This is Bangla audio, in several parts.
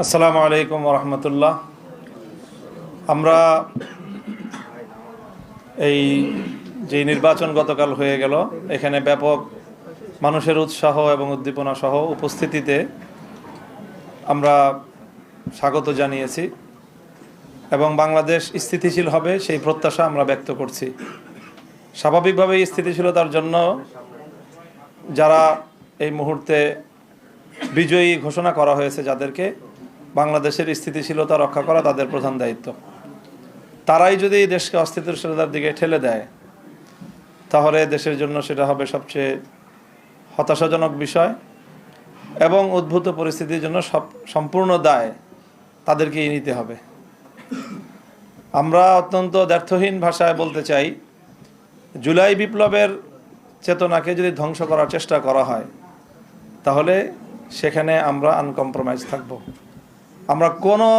আসসালামু আলাইকুম ওরহমতুল্লাহ। আমরা এই যে নির্বাচন গতকাল হয়ে গেল, এখানে ব্যাপক মানুষের উৎসাহ এবং উদ্দীপনা সহ উপস্থিতিতে আমরা স্বাগত জানিয়েছি এবং বাংলাদেশ স্থিতিশীল হবে সেই প্রত্যাশা আমরা ব্যক্ত করছি। স্বাভাবিকভাবেই স্থিতিশীলতার জন্য যারা এই মুহূর্তে বিজয়ী ঘোষণা করা হয়েছে, যাদেরকে বাংলাদেশের স্থিতিশীলতা রক্ষা করা তাদের প্রধান দায়িত্ব, তারাই যদি দেশকে অস্থিতিশীলতার দিকে ঠেলে দেয় তাহলে দেশের জন্য সেটা হবে সবচেয়ে হতাশাজনক বিষয় এবং উদ্ভূত পরিস্থিতির জন্য সম্পূর্ণ দায় তাদেরকেই নিতে হবে। আমরা অত্যন্ত দ্ব্যর্থহীন ভাষায় বলতে চাই, জুলাই বিপ্লবের চেতনাকে যদি ধ্বংস করার চেষ্টা করা হয় তাহলে সেখানে আমরা আনকম্প্রোমাইজ থাকব। আমরা কোনো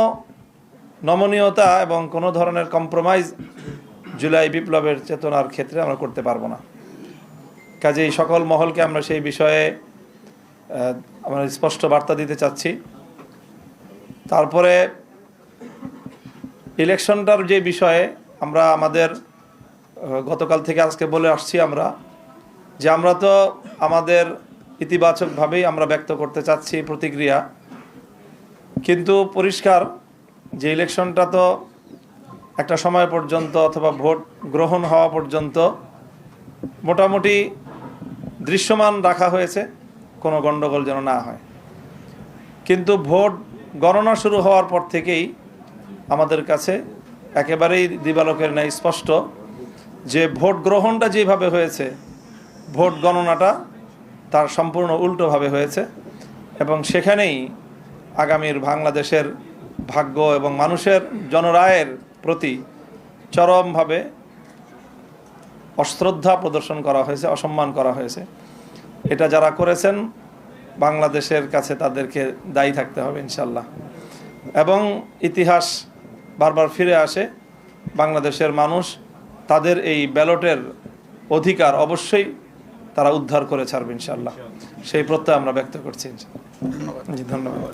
নমনীয়তা এবং কোনো ধরনের কম্প্রোমাইজ জুলাই বিপ্লবের চেতনার ক্ষেত্রে আমরা করতে পারবো না। কাজেই সকল মহলকে আমরা সেই বিষয়ে আমরা স্পষ্ট বার্তা দিতে চাচ্ছি। তারপরে ইলেকশনটার যে বিষয়ে আমরা আমাদের গতকাল থেকে আজকে বলে আসছি আমরা তো আমাদের ইতিবাচকভাবেই আমরা ব্যক্ত করতে চাচ্ছি প্রতিক্রিয়া, কিন্তু পরিষ্কার যে ইলেকশনটা তো একটা সময় পর্যন্ত অথবা ভোট গ্রহণ হওয়া পর্যন্ত মোটামুটি দৃশ্যমান রাখা হয়েছে, কোনো গণ্ডগোল যেন না হয়। কিন্তু ভোট গণনা শুরু হওয়ার পর থেকেই আমাদের কাছে একেবারেই দিবালোকের ন্যায় স্পষ্ট যে ভোট গ্রহণটা যেভাবে হয়েছে ভোট গণনাটা তার সম্পূর্ণ উল্টোভাবে হয়েছে এবং সেখানেই আগামীর বাংলাদেশের ভাগ্য এবং মানুষের জনরায়ের প্রতি চরমভাবে অশ্রদ্ধা প্রদর্শন করা হয়েছে, অসম্মান করা হয়েছে। এটা যারা করেছেন বাংলাদেশের কাছে তাদেরকে দায়ী থাকতে হবে ইনশাল্লাহ। এবং ইতিহাস বারবার ফিরে আসে, বাংলাদেশের মানুষ তাদের এই ব্যালটের অধিকার অবশ্যই তারা উদ্ধার করে ছাড়বে ইনশাল্লাহ, সেই প্রত্যয় আমরা ব্যক্ত করছি। জি, ধন্যবাদ।